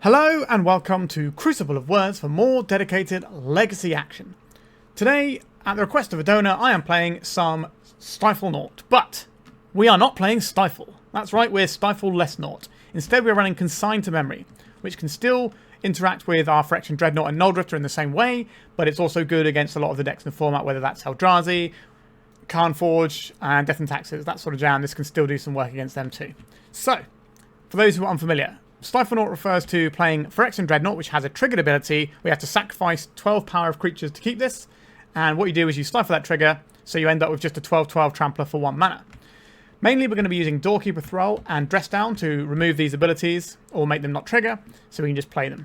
Hello and welcome to Crucible of Words for more dedicated legacy action. Today, at the request of a donor, I am playing some STIFLENOUGHT, but we are not playing Stifle. That's right, we're STIFLELESS STIFLENOUGHT. Instead, we're running Consign to Memory, which can still interact with our Phyrexian Dreadnought and Nulldrifter in the same way, but it's also good against a lot of the decks in the format, whether that's Eldrazi, Carnforge, and Death and Taxes, that sort of jam. This can still do some work against them too. So, for those who are unfamiliar, STIFLENOUGHT refers to playing Phyrexian Dreadnought, which has a triggered ability. We have to sacrifice 12 power of creatures to keep this. And what you do is you stifle that trigger, so you end up with just a 12/12 trampler for 1 mana. Mainly, we're going to be using Doorkeeper Thrull and Dress Down to remove these abilities, or make them not trigger, so we can just play them.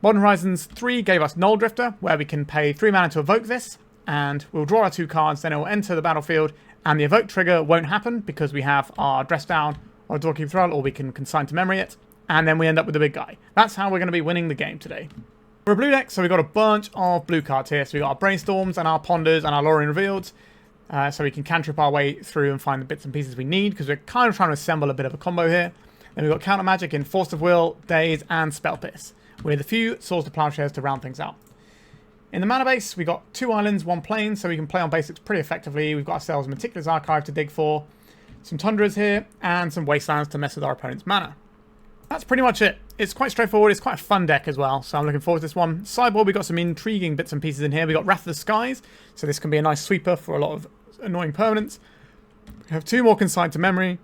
Modern Horizons 3 gave us Nulldrifter, where we can pay 3 mana to evoke this, and we'll draw our 2 cards, then it will enter the battlefield, and the evoke trigger won't happen, because we have our Dress Down or Doorkeeper Thrull, or we can Consign to Memory it. And then we end up with the big guy. That's how we're going to be winning the game today. We're a blue deck, so we've got a bunch of blue cards here. So we've got our Brainstorms and our Ponders and our Lorien Revealed. So we can cantrip our way through and find the bits and pieces we need, because we're kind of trying to assemble a bit of a combo here. Then we've got Counter Magic in Force of Will, Daze, and Spell Pierce, with a few Swords to Plowshares to round things out. In the mana base, we've got 2 islands, 1 plane, so we can play on basics pretty effectively. We've got ourselves a Meticulous Archive to dig for, some Tundras here, and some Wastelands to mess with our opponent's mana. That's pretty much it. It's quite straightforward. It's quite a fun deck as well, so I'm looking forward to this one. Sideboard, we've got some intriguing bits and pieces in here. We've got Wrath of the Skies, so this can be a nice sweeper for a lot of annoying permanents. We have 2 more Consign to Memory,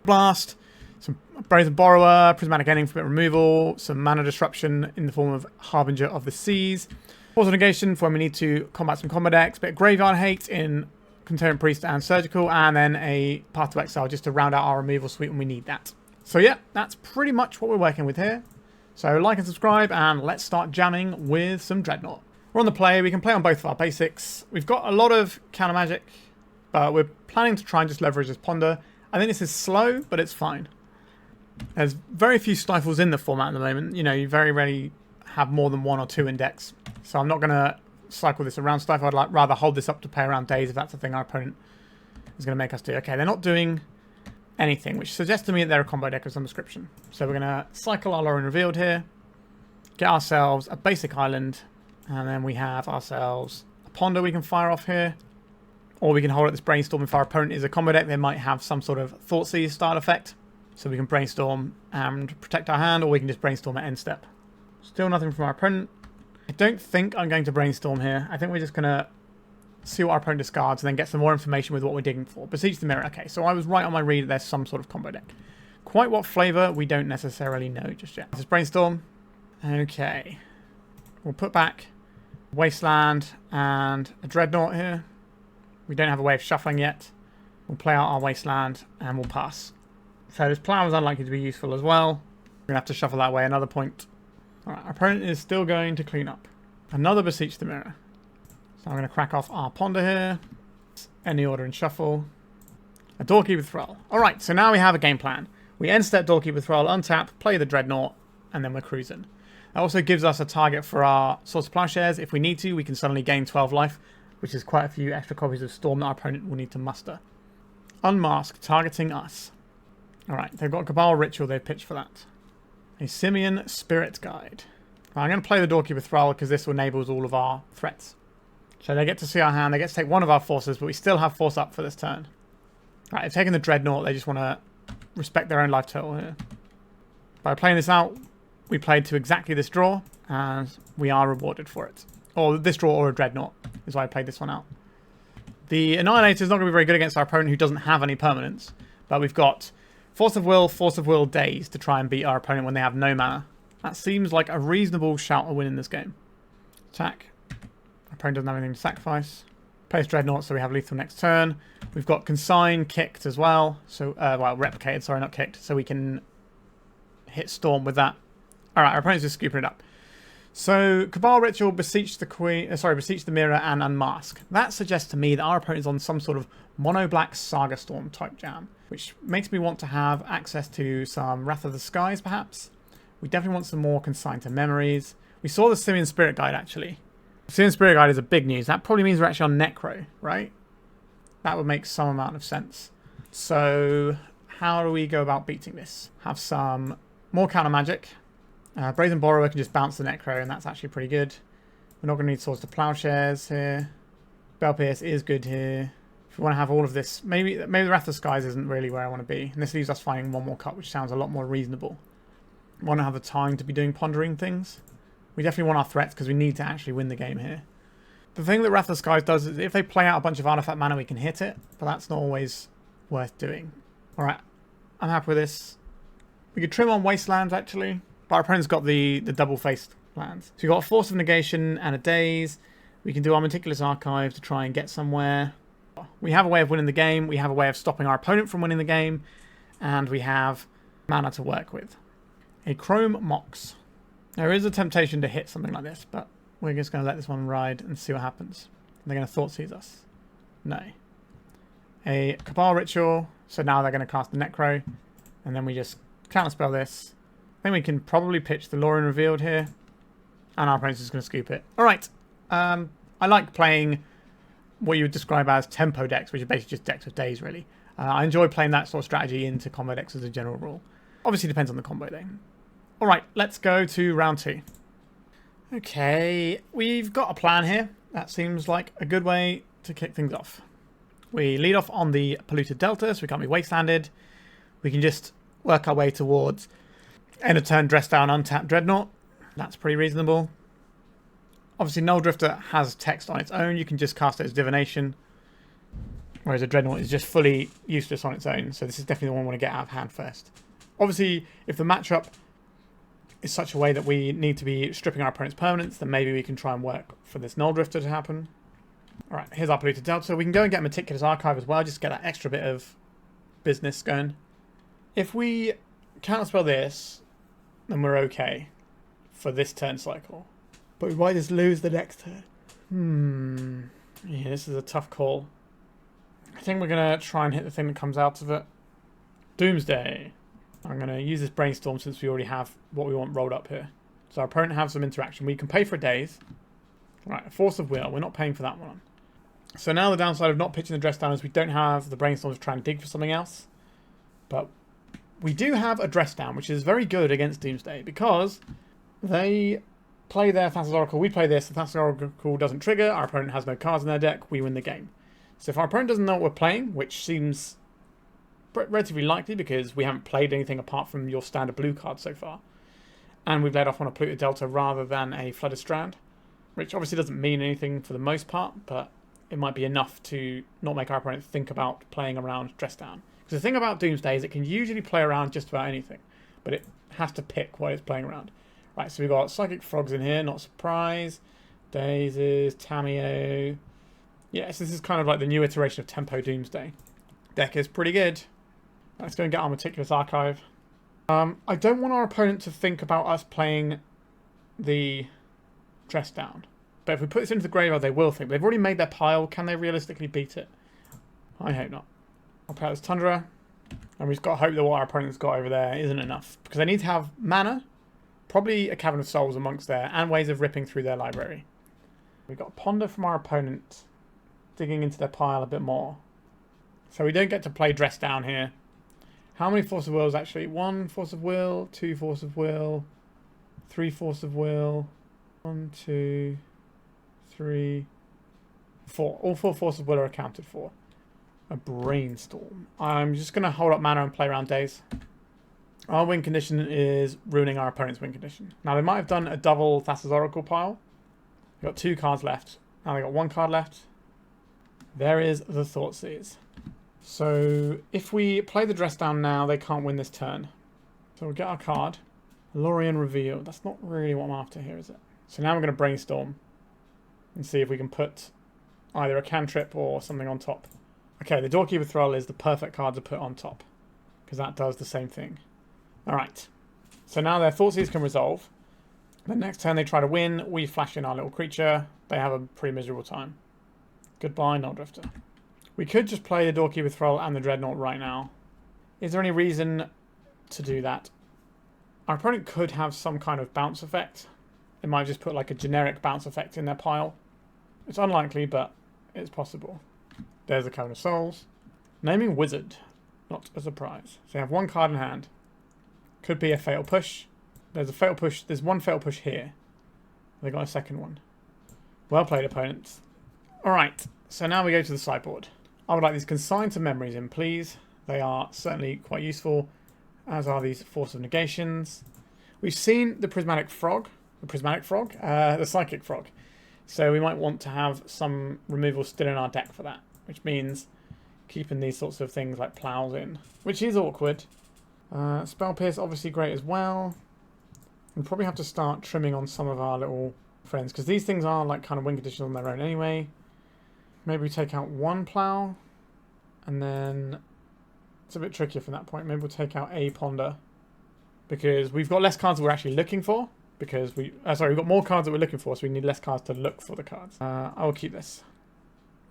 Blast, some Brazen Borrower, Prismatic Ending for a bit of removal, some mana disruption in the form of Harbinger of the Seas, Force of Negation for when we need to combat some combo decks, bit of Graveyard Hate in Containment Priest and Surgical, and then a Path to Exile just to round out our removal suite when we need that. So yeah, that's pretty much what we're working with here. So like and subscribe, and let's start jamming with some Dreadnought. We're on the play. We can play on both of our basics. We've got a lot of counter magic, but we're planning to try and just leverage this Ponder. I think this is slow, but it's fine. There's very few Stifles in the format at the moment. You know, you very rarely have more than 1 or 2 in decks. So I'm not going to cycle this around Stifle. I'd rather hold this up to play around Daze if that's the thing our opponent is going to make us do. Okay, they're not doing anything, which suggests to me that they're a combo deck of some description. So we're going to cycle our Lorien Revealed here, get ourselves a basic island, and then we have ourselves a Ponder we can fire off here, or we can hold at this Brainstorm. If our opponent is a combo deck, they might have some sort of Thoughtseize style effect, so we can Brainstorm and protect our hand, or we can just Brainstorm at end step. Still nothing from our opponent. I don't think I'm going to Brainstorm here. I think we're just going to see what our opponent discards, and then get some more information with what we're digging for. Beseech the Mirror. Okay, so I was right on my read that there's some sort of combo deck. Quite what flavour, we don't necessarily know just yet. This is Brainstorm. Okay. We'll put back Wasteland and a Dreadnought here. We don't have a way of shuffling yet. We'll play out our Wasteland, and we'll pass. So this Plow is unlikely to be useful as well. We're going to have to shuffle that way another point. Alright, our opponent is still going to clean up. Another Beseech the Mirror. So I'm going to crack off our Ponder here. Any order and shuffle. A Doorkeeper Thrull. Alright, so now we have a game plan. We end step Doorkeeper Thrull, untap, play the Dreadnought, and then we're cruising. That also gives us a target for our Swords to Plowshares. If we need to, we can suddenly gain 12 life, which is quite a few extra copies of Storm that our opponent will need to muster. Unmask, targeting us. Alright, they've got Cabal Ritual they've pitched for that. A Simian Spirit Guide. Right, I'm going to play the Doorkeeper Thrull because this enables all of our threats. So they get to see our hand, they get to take one of our forces, but we still have force up for this turn. Right, they've taken the Dreadnought, they just want to respect their own life total here. By playing this out, we played to exactly this draw, and we are rewarded for it. Or this draw or a Dreadnought is why I played this one out. The Annihilator is not going to be very good against our opponent who doesn't have any permanents, but we've got Force of Will, Daze to try and beat our opponent when they have no mana. That seems like a reasonable shout to win in this game. Attack. Our opponent doesn't have anything to sacrifice. Plays Dreadnought, so we have lethal next turn. We've got Consign kicked as well. So, well, replicated, sorry, not kicked. So we can hit Storm with that. Alright, our opponent's just scooping it up. So, Cabal Ritual, Beseech the Mirror, and Unmask. That suggests to me that our opponent is on some sort of mono-black Saga Storm type jam, which makes me want to have access to some Wrath of the Skies, perhaps. We definitely want some more Consign to Memories. We saw the Simian Spirit Guide, actually. Simian Spirit Guide is a big news. That probably means we're actually on Necro, right? That would make some amount of sense. So, how do we go about beating this? Have some more counter magic. Brazen Borrower can just bounce the Necro, and that's actually pretty good. We're not going to need Swords to Plowshares here. Bell Pierce is good here. If we want to have all of this, maybe the Wrath of Skies isn't really where I want to be. And this leaves us finding one more cut, which sounds a lot more reasonable. We want to have the time to be doing pondering things. We definitely want our threats because we need to actually win the game here. The thing that Wrath of Skies does is if they play out a bunch of artifact mana, we can hit it, but that's not always worth doing. Alright, I'm happy with this. We could trim on Wasteland actually, but our opponent's got the double-faced lands. So we've got a Force of Negation and a Daze. We can do our Meticulous Archive to try and get somewhere. We have a way of winning the game, we have a way of stopping our opponent from winning the game, and we have mana to work with. A Chrome Mox. There is a temptation to hit something like this, but we're just going to let this one ride and see what happens. They're going to Thoughtseize us. No. A Cabal Ritual, so now they're going to cast the Necro, and then we just counterspell this. Then we can probably pitch the Lorien Revealed here, and our opponent's just going to scoop it. Alright, I like playing what you would describe as tempo decks, which are basically just decks of Daze, really. I enjoy playing that sort of strategy into combo decks as a general rule. Obviously depends on the combo though. Alright, let's go to round 2. Okay, we've got a plan here. That seems like a good way to kick things off. We lead off on the Polluted Delta, so we can't be wastelanded. We can just work our way towards end of turn, dress down, untapped Dreadnought. That's pretty reasonable. Obviously, Nulldrifter has text on its own. You can just cast it as Divination. Whereas a Dreadnought is just fully useless on its own. So this is definitely the one we want to get out of hand first. Obviously, if the matchup is such a way that we need to be stripping our opponent's permanents, then maybe we can try and work for this Nulldrifter to happen. Alright, here's our Polluted Delta. We can go and get Meticulous Archive as well, just to get that extra bit of business going. If we counterspell this, then we're okay for this turn cycle. But we might just lose the next turn. Yeah, this is a tough call. I think we're going to try and hit the thing that comes out of it. Doomsday. I'm going to use this Brainstorm since we already have what we want rolled up here. So our opponent has some interaction. We can pay for a Daze. Right, a Force of Will. We're not paying for that one. So now the downside of not pitching the dress down is we don't have the Brainstorm to try and dig for something else. But we do have a dress down, which is very good against Doomsday because they play their Thassa's Oracle, we play this, the Thassa's Oracle doesn't trigger, our opponent has no cards in their deck, we win the game. So if our opponent doesn't know what we're playing, which seems relatively likely because we haven't played anything apart from your standard blue card so far, and we've led off on a Polluted Delta rather than a Flooded Strand, which obviously doesn't mean anything for the most part, but it might be enough to not make our opponent think about playing around dress down. Because the thing about Doomsday is it can usually play around just about anything, but it has to pick what it's playing around. Right, so we've got Psychic Frogs in here, not surprise. Dazes, Tameo. Yes, this is kind of like the new iteration of Tempo Doomsday. Deck is pretty good. Let's go and get our Meticulous Archive. I don't want our opponent to think about us playing the dress down. But if we put this into the graveyard, they will think. They've already made their pile. Can they realistically beat it? I hope not. I'll play out this Tundra. And we've got to hope that what our opponent's got over there isn't enough. Because they need to have mana. Probably a Cavern of Souls amongst there, and ways of ripping through their library. We've got a Ponder from our opponent, digging into their pile a bit more. So we don't get to play dress down here. How many Force of Wills actually? 1 Force of Will, 2 Force of Will, 3 Force of Will, 1, 2, 3, 4. All 4 Force of Will are accounted for. A Brainstorm. I'm just going to hold up mana and play around Daze. Our win condition is ruining our opponent's win condition. Now, they might have done a double Thassa's Oracle pile. They've got 2 cards left. Now they've got 1 card left. There is the Thoughtseize. So, if we play the dress down now, they can't win this turn. So we'll get our card. Lorien Revealed. That's not really what I'm after here, is it? So now we're going to Brainstorm. And see if we can put either a cantrip or something on top. Okay, the Doorkeeper Thrull is the perfect card to put on top. Because that does the same thing. Alright, so now their Thoughtseize can resolve. The next turn they try to win, we flash in our little creature. They have a pretty miserable time. Goodbye, Nulldrifter. We could just play the Doorkeeper Thrull and the Dreadnought right now. Is there any reason to do that? Our opponent could have some kind of bounce effect. They might just put like a generic bounce effect in their pile. It's unlikely, but it's possible. There's the Cavern of Souls. Naming Wizard. Not a surprise. So you have 1 card in hand. Could be a Fatal Push. There's a fatal push. There's one fatal push here. They got a second one. Well played, opponents. Alright, so now we go to the sideboard. I would like these Consign to memories in, please. They are certainly quite useful, as are these Force of Negations. We've seen the Prismatic Frog. The Psychic Frog. So we might want to have some removal still in our deck for that, which means keeping these sorts of things like Plows in, which is awkward. Spell Pierce, obviously great as well. We'll probably have to start trimming on some of our little friends, because these things are like kind of win conditions on their own anyway. Maybe we take out one Plow, and then it's a bit trickier from that point. Maybe we'll take out a Ponder, because we've got less cards that we're actually looking for, because we've got more cards that we're looking for, so we need less cards to look for the cards. I will keep this.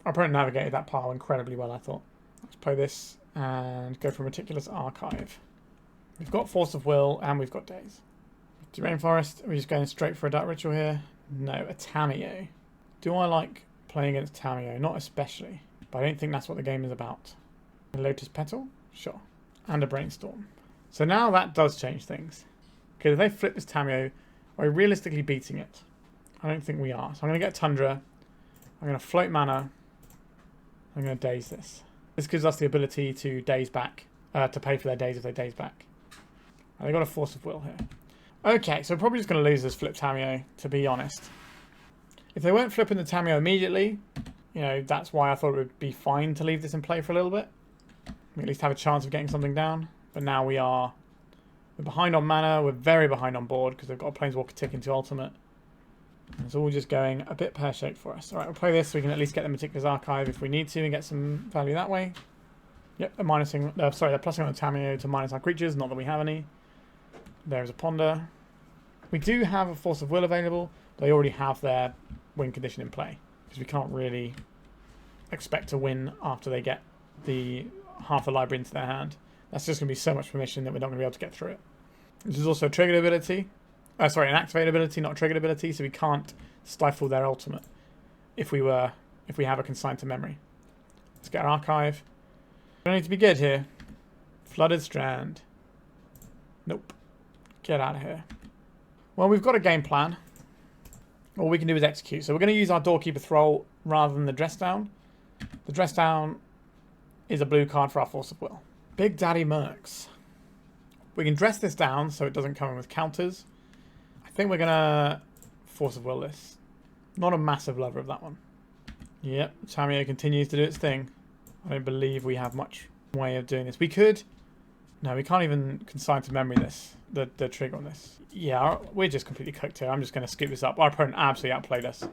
Our opponent navigated that pile incredibly well, I thought. Let's play this and go for Meticulous Archive. We've got Force of Will, and we've got Daze. Misty Rainforest, are we just going straight for a Dark Ritual here? No, a Tamiyo. Do I like playing against Tamiyo? Not especially, but I don't think that's what the game is about. A Lotus Petal? Sure. And a Brainstorm. So now that does change things. Because if they flip this Tamiyo, are we realistically beating it? I don't think we are. So I'm going to get Tundra. I'm going to float mana. I'm going to Daze this. This gives us the ability to Daze back, to pay for their Daze if they Daze back. And they got a Force of Will here. Okay, so we're probably just going to lose this flip Tamiyo, to be honest. If they weren't flipping the Tamiyo immediately, you know, that's why I thought it would be fine to leave this in play for a little bit. We at least have a chance of getting something down. But now we're behind on mana, we're very behind on board, because they've got a Planeswalker tick into ultimate. And it's all just going a bit pear-shaped for us. Alright, we'll play this so we can at least get the Meticulous Archive if we need to and get some value that way. Yep, they're plussing on the Tamiyo to minus our creatures, not that we have any. There's a Ponder. We do have a Force of Will available. They already have their win condition in play, because we can't really expect to win after they get the half the library into their hand. That's just going to be so much permission that we're not going to be able to get through it. This is also a triggered ability. An activated ability, not a triggered ability, so we can't stifle their ultimate if we have a Consign to memory. Let's get our archive. We don't need to be good here. Flooded Strand. Nope. Get out of here. Well, we've got a game plan. All we can do is execute. So we're going to use our Doorkeeper Thrull rather than the Dress Down. The Dress Down is a blue card for our Force of Will. Big Daddy Mercs. We can dress this down so it doesn't come in with counters. I think we're going to Force of Will this. Not a massive lover of that one. Yep, Tamiyo continues to do its thing. I don't believe we have much way of doing this. We could... No, we can't even Consign to memory this. The trigger on this. Yeah, we're just completely cooked here. I'm just going to scoop this up. Our opponent absolutely outplayed us.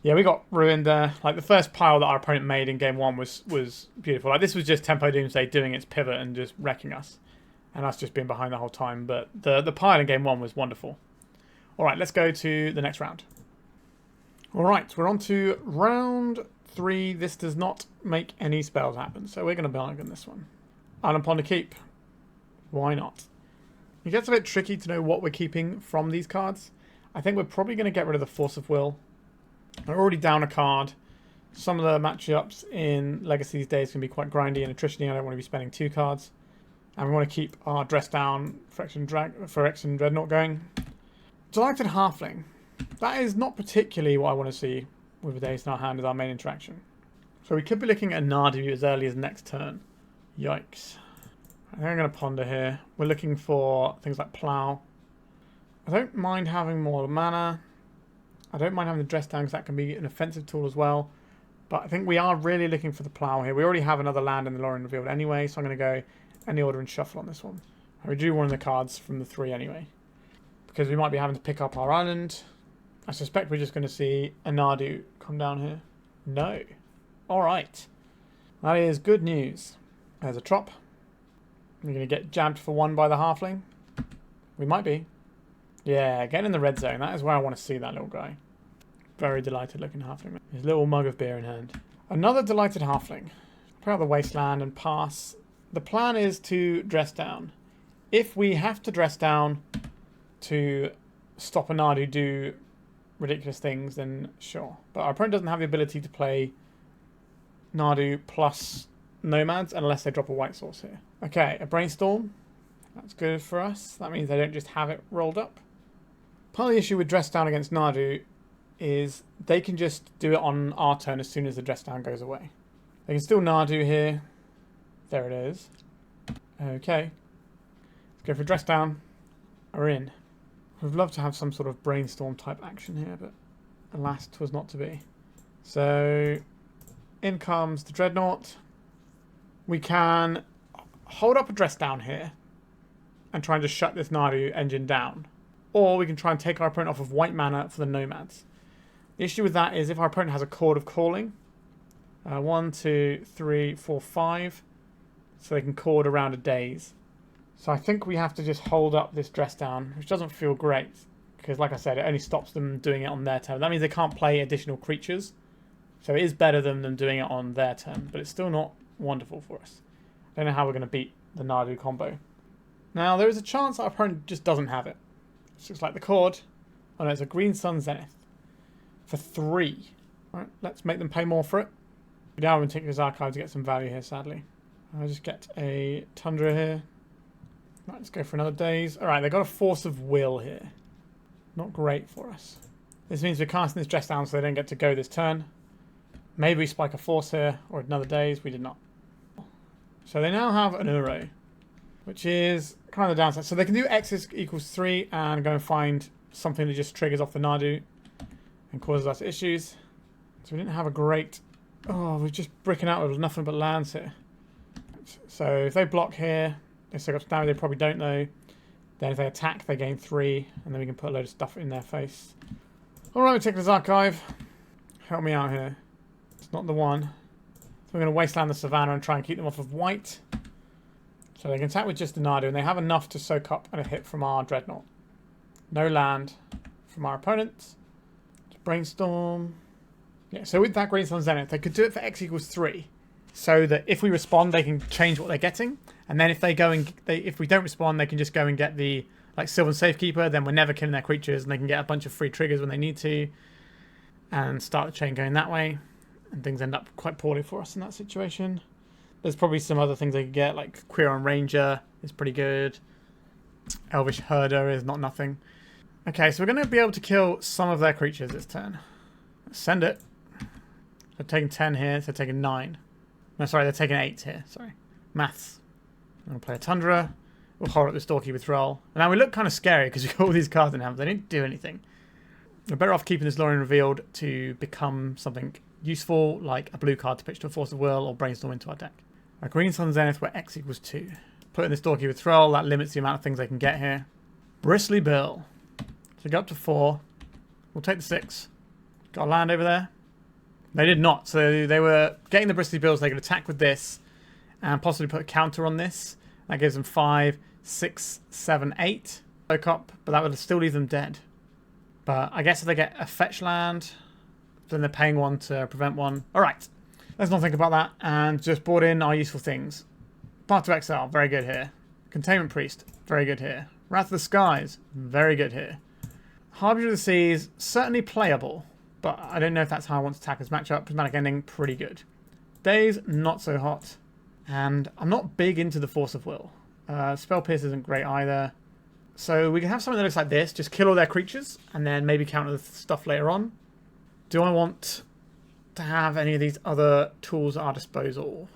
Yeah, we got ruined there. Like, the first pile that our opponent made in game one was beautiful. Like, this was just Tempo Doomsday doing its pivot and just wrecking us. And us just being behind the whole time. But the pile in game one was wonderful. Alright, let's go to the next round. Alright, we're on to round 3. This does not make any spells happen. So we're going to bargain this one. Island Ponder keep. Why not? It gets a bit tricky to know what we're keeping from these cards. I think we're probably going to get rid of the Force of Will. We're already down a card. Some of the matchups in Legacy these days can be quite grindy and attrition-y. I don't want to be spending 2 cards. And we want to keep our Dress Down Phyrexian Dreadnought going. Delighted Halfling. That is not particularly what I want to see with a Daze in our hand as our main interaction. So we could be looking at Nadu as early as next turn. Yikes. I think I'm going to Ponder here. We're looking for things like Plow. I don't mind having more mana. I don't mind having the Dress Down because that can be an offensive tool as well. But I think we are really looking for the Plow here. We already have another land in the Lorien Revealed anyway, so I'm going to go any order and shuffle on this one. I would do one of the cards from the 3 anyway, because we might be having to pick up our island. I suspect we're just going to see a Nadu come down here. No. Alright. That is good news. There's a Trop. We're going to get jabbed for 1 by the Halfling. We might be. Yeah, getting in the red zone. That is where I want to see that little guy. Very delighted looking Halfling. His little mug of beer in hand. Another delighted Halfling. Play out the Wasteland and pass. The plan is to dress down. If we have to dress down to stop a Nadu do ridiculous things, then sure. But our opponent doesn't have the ability to play Nadu plus Nomads unless they drop a white source here. Okay, a Brainstorm. That's good for us. That means they don't just have it rolled up. Part of the issue with Dress Down against Nadu is they can just do it on our turn as soon as the Dress Down goes away. They can still Nadu here. There it is. Okay. Let's go for Dress Down. We're in. We'd love to have some sort of Brainstorm type action here, but alas, 'twas not to be. So, in comes the Dreadnought. We can hold up a Dress Down here and try and just shut this Nadu engine down. Or we can try and take our opponent off of white mana for the Nomads. The issue with that is if our opponent has a Chord of Calling, 1, 2, 3, 4, 5, so they can chord around a Daze. So I think we have to just hold up this Dress Down, which doesn't feel great, because like I said, it only stops them doing it on their turn. That means they can't play additional creatures, so it is better than them doing it on their turn, but it's still not wonderful for us. I don't know how we're going to beat the Nadu combo. Now, there is a chance our opponent just doesn't have it. It looks like the chord. Oh no, it's a Green Sun Zenith for 3. Alright, let's make them pay more for it. We now have Meticulous Archive to get some value here, sadly. I'll just get a Tundra here. Right, let's go for another Daze. Alright, they've got a Force of Will here. Not great for us. This means we're casting this Dress Down so they don't get to go this turn. Maybe we spike a Force here, or another Daze. We did not. So they now have an Uro, which is kind of the downside. So they can do X equals 3 and go and find something that just triggers off the Nadu and causes us issues. So we didn't have a great... Oh, we're just bricking out with nothing but lands here. So if they block here, they still got damage, they probably don't though. Then if they attack, they gain 3, and then we can put a load of stuff in their face. Alright, Meticulous Archive. Help me out here. It's not the one. So we're going to Wasteland the Savannah and try and keep them off of white. So they can attack with just the Nadu, and they have enough to soak up a hit from our Dreadnought. No land from our opponents. Brainstorm. Yeah, so with that Green Sun Zenith, they could do it for X equals 3. So that if we respond, they can change what they're getting. And then if they go and if we don't respond, they can just go and get the like Sylvan Safekeeper. Then we're never killing their creatures, and they can get a bunch of free triggers when they need to, and start the chain going that way. And things end up quite poorly for us in that situation. There's probably some other things they could get, like Quirion Ranger is pretty good. Elvish Herder is not nothing. Okay, so we're going to be able to kill some of their creatures this turn. Let's send it. They're taking 10 here, so they're taking 9. No, sorry, they're taking 8 here. Sorry. Maths. I'm going to play a Tundra. We'll hold up this Doorkeeper Thrull. And now we look kind of scary because we've got all these cards in hand. They didn't do anything. We're better off keeping this Lorien Revealed to become something useful, like a blue card to pitch to a Force of Will or Brainstorm into our deck. A Green Sun Zenith where X equals 2. Put in this Doorkeeper Thrull. That limits the amount of things they can get here. Bristly Bill. So go up to 4. We'll take the 6. Got a land over there. They did not. So they were getting the Bristly Bills. They could attack with this and possibly put a counter on this. That gives them 5, 6, 7, 8. Soak up, but that would still leave them dead. But I guess if they get a fetch land, then they're paying 1 to prevent 1. Alright. Let's not think about that and just board in our useful things. Path To Exile, very good here. Containment Priest, very good here. Wrath of the Skies, very good here. Harbinger of the Seas, certainly playable, but I don't know if that's how I want to attack this matchup. Prismatic Ending, pretty good. Daze, not so hot. And I'm not big into the Force of Will. Spell Pierce isn't great either. So we can have something that looks like this, just kill all their creatures, and then maybe counter the stuff later on. Do I want to have any of these other tools at our disposal?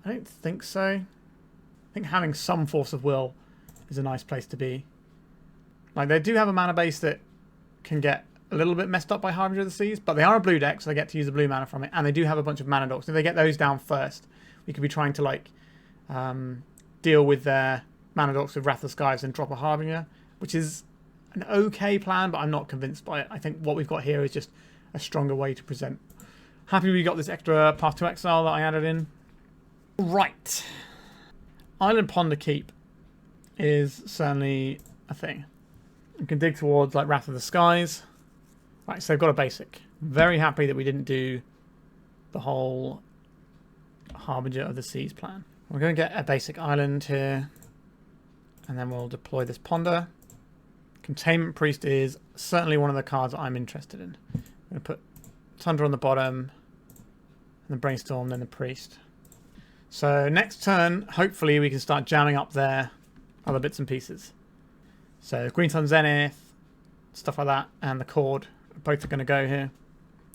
I don't think so. I think having some Force of Will is a nice place to be. Like, they do have a mana base that can get a little bit messed up by Harbinger of the Seas, but they are a blue deck, so they get to use the blue mana from it, and they do have a bunch of mana dogs. If they get those down first, we could be trying to, like, deal with their mana dogs with Wrath of the Skies and drop a Harbinger, which is an okay plan, but I'm not convinced by it. I think what we've got here is just a stronger way to present. Happy we got this extra Path To Exile that I added in. Right. Island Ponder Keep is certainly a thing. You can dig towards like Wrath of the Skies. Right, so they've got a basic. Very happy that we didn't do the whole Harbinger of the Seas plan. We're going to get a basic island here. And then we'll deploy this Ponder. Containment Priest is certainly one of the cards I'm interested in. I'm going to put Tundra on the bottom. And then Brainstorm, then the Priest. So next turn, hopefully we can start jamming up their other bits and pieces. So Green Sun Zenith, stuff like that, and the Cord, both are going to go here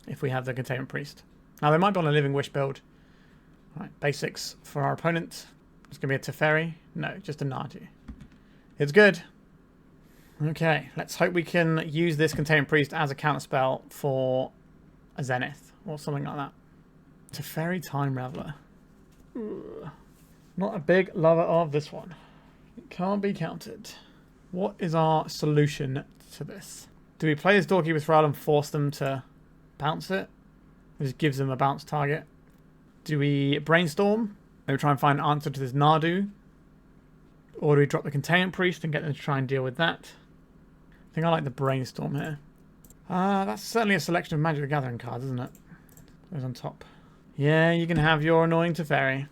if we have the Containment Priest. Now they might be on a Living Wish build. Right, basics for our opponent. It's going to be a Teferi. No, just a Nadu. It's good. Okay, let's hope we can use this Containment Priest as a counterspell for a Zenith or something like that. Teferi Time Raveler. Ugh. Not a big lover of this one. It can't be countered. What is our solution to this? Do we play as Doorkeeper Thrull and force them to bounce it? It just gives them a bounce target. Do we Brainstorm? Maybe try and find an answer to this Nadu? Or do we drop the Containment Priest and get them to try and deal with that? I think I like the Brainstorm here. That's certainly a selection of Magic the Gathering cards, isn't it? Those on top. Yeah, you can have your annoying Teferi.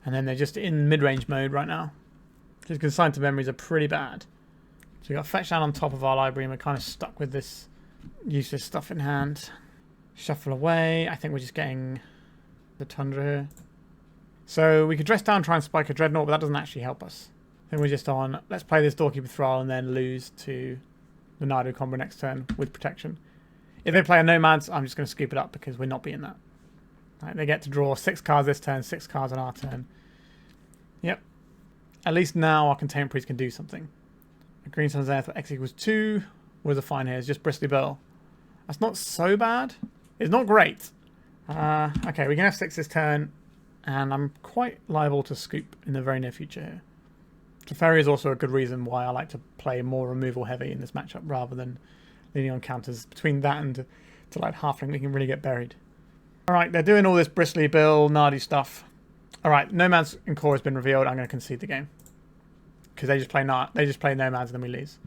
And then they're just in mid-range mode right now. Just Consign to Memories are pretty bad. So we've got Fetch Down on top of our library and we're kind of stuck with this useless stuff in hand. Shuffle away. I think we're just getting the Tundra here. So we could dress down, try and spike a Dreadnought, but that doesn't actually help us. I think we're just on, let's play this Doorkeeper Thrull and then lose to the Nadu combo next turn with protection. If they play a Nomads, I'm just going to scoop it up because we're not being that. Right, they get to draw 6 cards this turn, 6 cards on our turn. Yep. At least now our Containment Priest can do something. Green Sun Zenith for X equals 2 was a fine here. It's just Bristly Bill. That's not so bad. It's not great. Okay, we can F6 this turn, and I'm quite liable to scoop in the very near future here. Teferi is also a good reason why I like to play more removal heavy in this matchup rather than leaning on counters. Between that and to like Halfling, we can really get buried. Alright, they're doing all this Bristly Bill, Nardy stuff. Alright, Nomads and Core has been revealed. I'm going to concede the game. Because they just play Nomads and then we lose.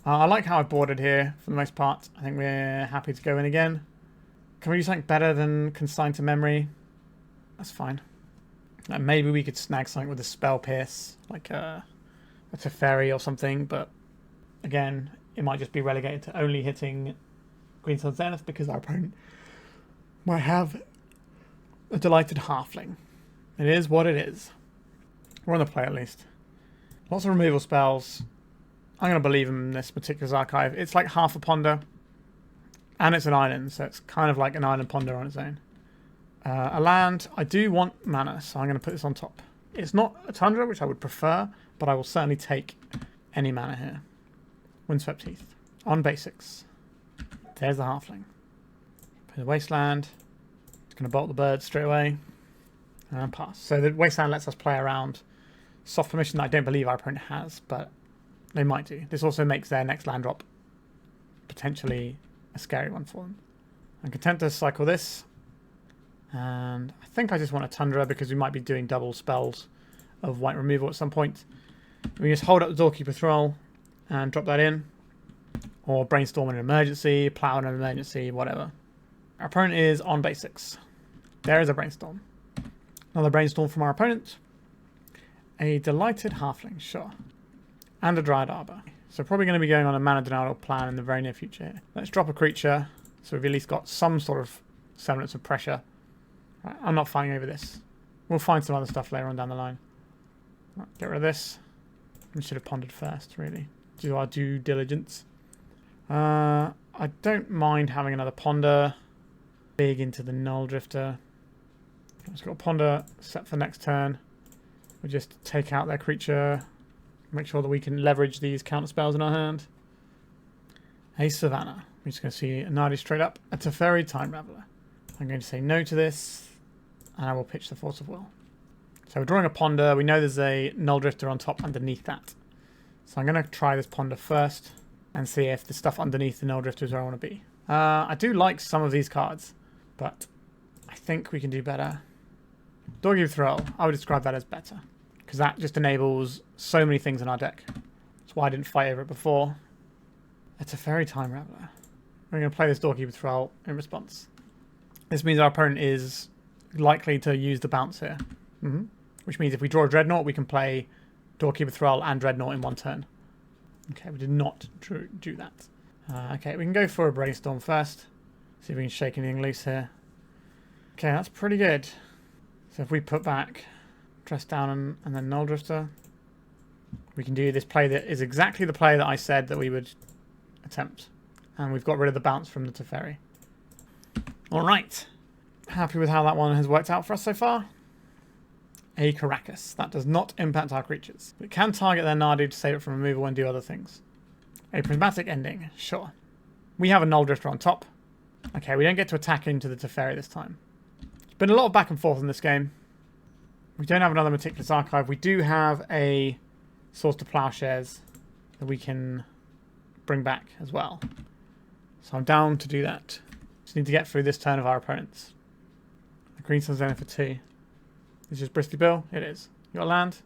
I like how I've boarded here for the most part. I think we're happy to go in again. Can we do something better than Consign to Memory? That's fine. Maybe we could snag something with a Spell Pierce, like a Teferi or something, but again, it might just be relegated to only hitting Green Sun Zenith because our opponent might have a Delighted Halfling. It is what it is. We're on the play at least. Lots of removal spells. I'm going to believe in this Meticulous Archive. It's like half a Ponder, and it's an island, so it's kind of like an island Ponder on its own. A land, I do want mana, so I'm going to put this on top. It's not a Tundra, which I would prefer, but I will certainly take any mana here. Windswept Heath. On basics. There's the Halfling. Play the Wasteland. It's going to bolt the bird straight away. And pass. So the Wasteland lets us play around soft permission that I don't believe our opponent has, but they might do. This also makes their next land drop potentially a scary one for them. I'm content to cycle this. And I think I just want a Tundra because we might be doing double spells of white removal at some point. We just hold up the Doorkeeper Thrull and drop that in. Or Brainstorm in an emergency, Plow in an emergency, whatever. Our opponent is on basics. There is a Brainstorm. Another Brainstorm from our opponent. A Delighted Halfling, sure. And a Dryad Arbor. So probably going to be going on a mana denial plan in the very near future here. Let's drop a creature so we've at least got some sort of semblance of pressure. Right, I'm not fighting over this. We'll find some other stuff later on down the line. Right, get rid of this. We should have pondered first, really. Do our due diligence. I don't mind having another Ponder. Big into the Nulldrifter. Let's got a Ponder set for next turn. We'll just take out their creature. Make sure that we can leverage these counter spells in our hand. A Savannah. We're just going to see a Nadi straight up. A Teferi Time Raveler. I'm going to say no to this. And I will pitch the Force of Will. So we're drawing a Ponder. We know there's a Nulldrifter on top underneath that. So I'm going to try this Ponder first. And see if the stuff underneath the Nulldrifter is where I want to be. I do like some of these cards. But I think we can do better. Doorkeeper Thrull. I would describe that as better. Because that just enables so many things in our deck. That's why I didn't fight over it before. A Teferi Time Raveler. We're going to play this Doorkeeper Thrull in response. This means our opponent is likely to use the bounce here. Which means if we draw a Dreadnought, we can play Doorkeeper Thrull and Dreadnought in one turn. Okay, we did not do that. Okay, we can go for a Brainstorm first. See if we can shake anything loose here. Okay, that's pretty good. So if we put back Dress Down and then Nulldrifter, we can do this play that is exactly the play that I said that we would attempt. And we've got rid of the bounce from the Teferi. Alright. Happy with how that one has worked out for us so far. A Caracas. That does not impact our creatures. It can target their Nadu to save it from removal and do other things. A Prismatic Ending. Sure. We have a Nulldrifter on top. Okay, we don't get to attack into the Teferi this time. There's been a lot of back and forth in this game. We don't have another Meticulous Archive. We do have a Source to Plowshares that we can bring back as well. So I'm down to do that. Just need to get through this turn of our opponents. The Green Sun's in for 2. Is this Bristly Bill? It is. You got a land?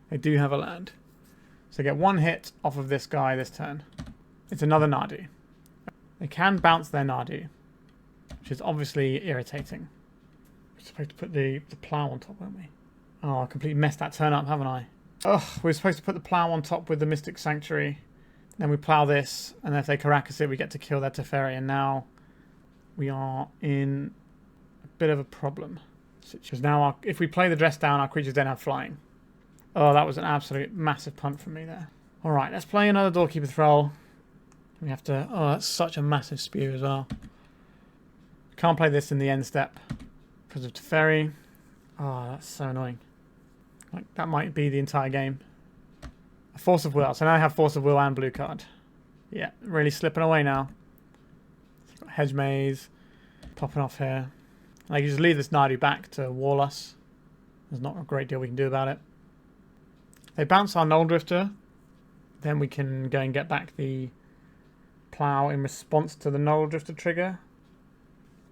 They do have a land. So get 1 hit off of this guy this turn. It's another Nadu. They can bounce their Nadu, which is obviously irritating. We're supposed to put the plow on top, weren't we? Oh, I completely messed that turn up, haven't I? Ugh, we were supposed to put the plow on top with the Mystic Sanctuary. Then we plow this, and then if they Caracas it, we get to kill their Teferi, and now we are in a bit of a problem. Because now, if we play the dress down, our creatures don't have flying. Oh, that was an absolute massive punt from me there. Alright, let's play another Doorkeeper Thrull. We have to... Oh, that's such a massive spew as well. Can't play this in the end step because of Teferi. Oh, that's so annoying. Like, that might be the entire game. A Force of Will. So now I have Force of Will and blue card. Yeah, really slipping away now. Got Hedge Maze popping off here. I can just leave this Nadu back to wall us. There's not a great deal we can do about it. If they bounce our Nulldrifter, then we can go and get back the plow in response to the Nulldrifter trigger.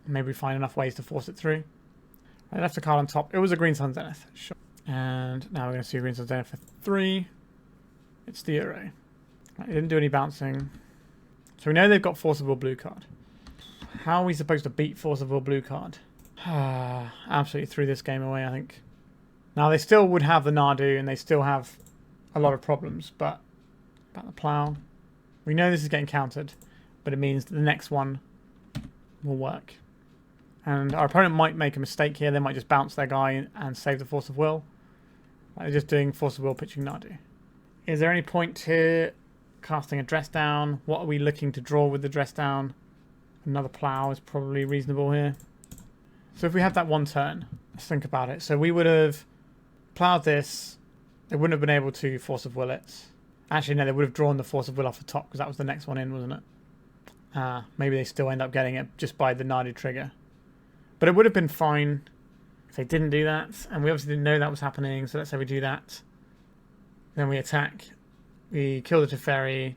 Maybe find enough ways to force it through. I left a card on top. It was a Green Sun Zenith. Sure. And now we're going to see a Green Sun Zenith for 3. It's the Euro. Right, it didn't do any bouncing. So we know they've got Force of Will blue card. How are we supposed to beat Force of Will blue card? Absolutely threw this game away, I think. Now they still would have the Nadu and they still have a lot of problems, but about the plow. We know this is getting countered, but it means that the next one will work. And our opponent might make a mistake here. They might just bounce their guy and save the Force of Will. They're just doing Force of Will pitching Nadu. Is there any point to casting a dress down? What are we looking to draw with the dress down? Another plow is probably reasonable here. So if we have that one turn, let's think about it. So we would have plowed this. They wouldn't have been able to Force of Will it. Actually, no, they would have drawn the Force of Will off the top because that was the next one in, wasn't it? Maybe they still end up getting it just by the Nadu trigger. But it would have been fine if they didn't do that. And we obviously didn't know that was happening. So let's say we do that. Then we attack. We kill the Teferi.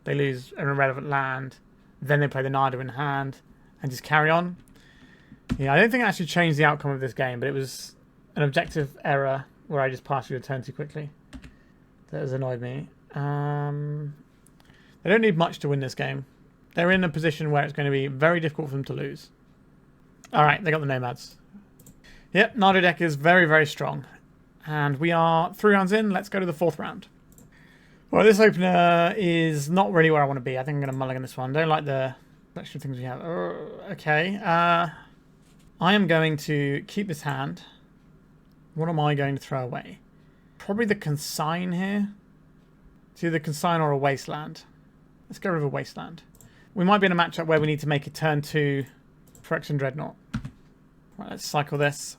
They lose an irrelevant land. Then they play the Nadu in hand. And just carry on. Yeah, I don't think it actually changed the outcome of this game. But it was an objective error where I just passed through the turn too quickly. That has annoyed me. They don't need much to win this game. They're in a position where it's going to be very difficult for them to lose. Alright, they got the Nomads. Yep, Nadu deck is very, very strong. And we are 3 rounds in. Let's go to the 4th round. Well, this opener is not really where I want to be. I think I'm going to mulligan this one. Don't like the extra things we have. Okay. I am going to keep this hand. What am I going to throw away? Probably the Consign here. It's either Consign or a Wasteland. Let's go with a Wasteland. We might be in a matchup where we need to make a turn 2 Phyrexian Dreadnought. Right, let's cycle this.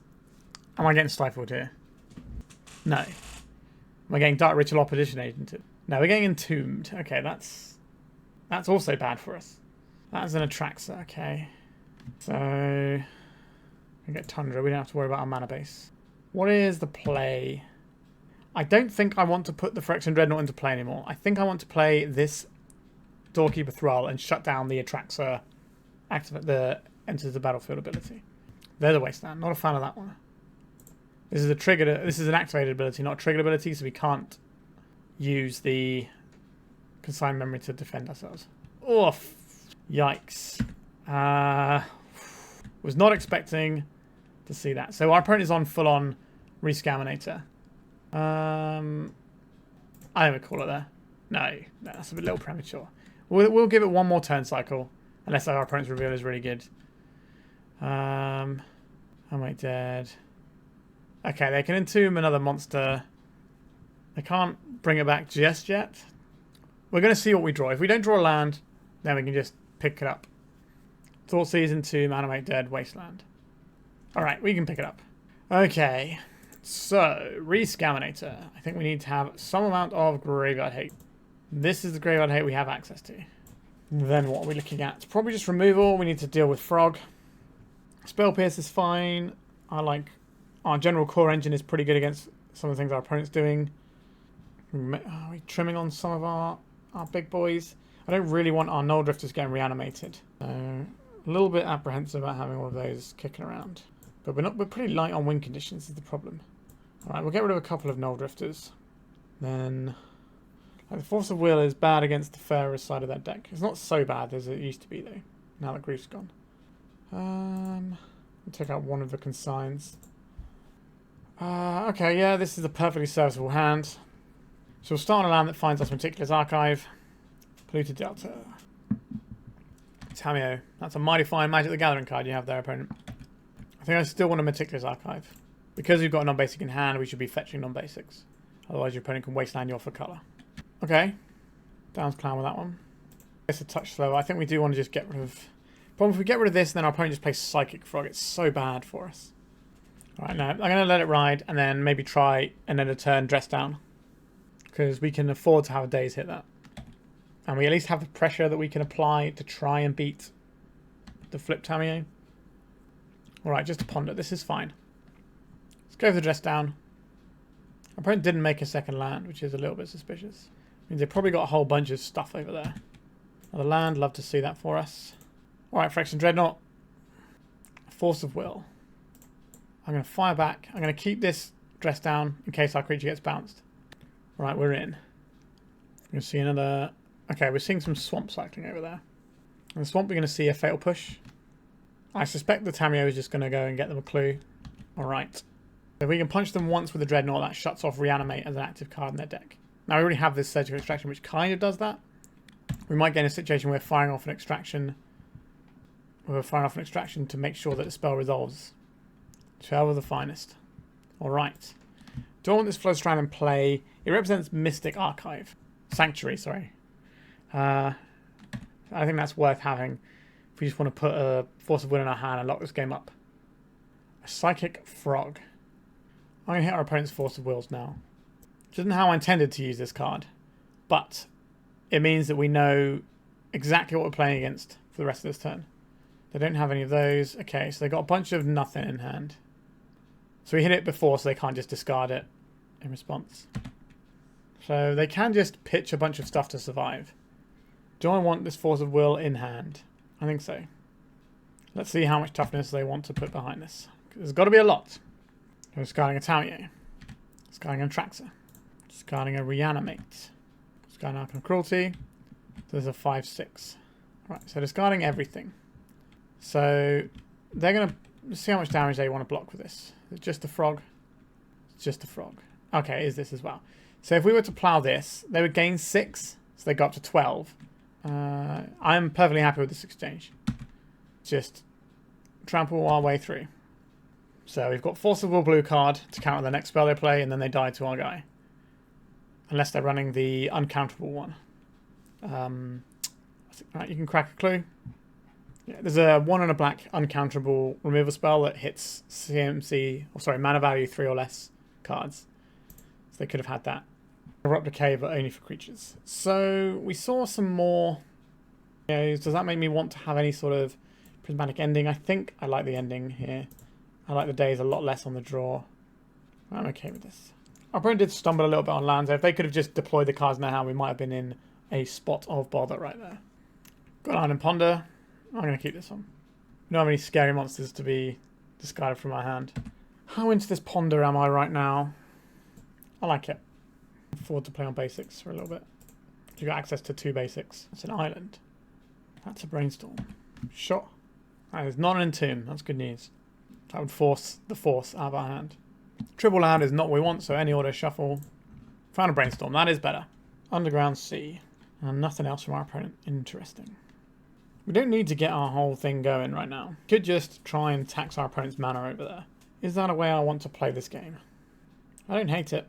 Am I getting stifled here? No. Am I getting Dark Ritual Opposition Agented? No, we're getting Entombed. Okay, that's also bad for us. That's an Atraxa, okay. So we get Tundra. We don't have to worry about our mana base. What is the play? I don't think I want to put the Phyrexian Dreadnought into play anymore. I think I want to play this Doorkeeper Thrull and shut down the Atraxa, activate the enters the battlefield ability. There's a Wasteland. Not a fan of that one. This is a triggered. This is an activated ability, not a triggered ability, so we can't use the Consign memory to defend ourselves. Oh, yikes! Was not expecting to see that. So our opponent is on full-on Rescaminator. I would call it there. No, that's a little premature. We'll give it one more turn cycle, unless our opponent's reveal is really good. Am I dead? Okay, they can entomb another monster. They can't bring it back just yet. We're going to see what we draw. If we don't draw a land, then we can just pick it up. Thought Season 2, Animate Dead, Wasteland. Alright, we can pick it up. Okay, so, Rescaminator. I think we need to have some amount of Graveyard Hate. This is the Graveyard Hate we have access to. Then what are we looking at? Probably just removal. We need to deal with Frog. Spell Pierce is fine. I like... Our general core engine is pretty good against some of the things our opponent's doing. Are we trimming on some of our big boys? I don't really want our Nulldrifters getting reanimated. So, a little bit apprehensive about having all of those kicking around. But we're pretty light on win conditions is the problem. Alright, we'll get rid of a couple of Nulldrifters. Then... Like, the Force of Will is bad against the fairer side of that deck. It's not so bad as it used to be, though. Now that Grief's gone. We'll take out one of the consigns. Okay, yeah, this is a perfectly serviceable hand. So we'll start on a land that finds us Meticulous Archive. Polluted Delta. Tamiyo. That's a mighty fine Magic the Gathering card you have there, opponent. I think I still want a Meticulous Archive. Because we've got a non-basic in hand, we should be fetching non-basics. Otherwise your opponent can wasteland you off for colour. Okay. Down's plan with that one. It's a touch slow. I think we do want to just get rid of... Problem if we get rid of this, then our opponent just plays Psychic Frog. It's so bad for us. Alright, now I'm going to let it ride and then maybe try and then a turn dress down. Because we can afford to have a Daze hit that. And we at least have the pressure that we can apply to try and beat the flip Tamiyo. Alright, just a ponder. This is fine. Let's go for the dress down. Our opponent didn't make a second land, which is a little bit suspicious. Means they probably got a whole bunch of stuff over there. Another land, love to see that for us. Alright, Phyrexian Dreadnought. Force of Will. I'm going to fire back. I'm going to keep this dress down in case our creature gets bounced. Right, we're in. We're going to see another... Okay, we're seeing some swamp cycling over there. In the swamp, we're going to see a Fatal Push. I suspect the Tamiyo is just going to go and get them a clue. Alright. If we can punch them once with the Dreadnought, that shuts off Reanimate as an active card in their deck. Now, we already have this Surgical Extraction, which kind of does that. We might get in a situation where we're firing off an extraction. We're firing off an extraction to make sure that the spell resolves. 12 of the finest. Alright. Do I want this Flooded Strand in play? It represents Mystic Archive. Sanctuary, sorry. I think that's worth having if we just want to put a Force of Will in our hand and lock this game up. A Psychic Frog. I'm going to hit our opponent's Force of Wills now. Which isn't how I intended to use this card. But it means that we know exactly what we're playing against for the rest of this turn. They don't have any of those. Okay, so they got a bunch of nothing in hand. So we hit it before, so they can't just discard it in response. So they can just pitch a bunch of stuff to survive. Do I want this Force of Will in hand? I think so. Let's see how much toughness they want to put behind this. There's got to be a lot. We're discarding a Tamiyo. Discarding a Traxxer. Discarding a Reanimate. Discarding Arcane Cruelty. So there's a 5/6. Right, so discarding everything. So they're going to see how much damage they want to block with this. Is it just a frog? It's just a frog. Okay, it is this as well. So if we were to plow this, they would gain 6. So they go up to 12. I'm perfectly happy with this exchange. Just trample our way through. So we've got Force of Will blue card to counter the next spell they play, and then they die to our guy. Unless they're running the uncounterable one. Right, you can crack a clue. Yeah, there's a 1 and a black uncounterable removal spell that hits mana value 3 or less cards. So they could have had that. Corrupt Decay, but only for creatures. So we saw some more. Does that make me want to have any sort of prismatic ending? I think I like the ending here. I like the Daze a lot less on the draw. I'm okay with this. Our opponent did stumble a little bit on lands. If they could have just deployed the cards in their hand, we might have been in a spot of bother right there. Got Iron and Ponder. I'm going to keep this one. We don't have any scary monsters to be discarded from our hand. How into this Ponder am I right now? I like it. I can afford to play on basics for a little bit. You got access to 2 basics. That's an island. That's a Brainstorm. Sure. That is not an Entomb. That's good news. That would force the Force out of our hand. Triple land is not what we want, so any order shuffle. Found a Brainstorm. That is better. Underground Sea. And nothing else from our opponent. Interesting. We don't need to get our whole thing going right now. Could just try and tax our opponent's mana over there. Is that a way I want to play this game? I don't hate it.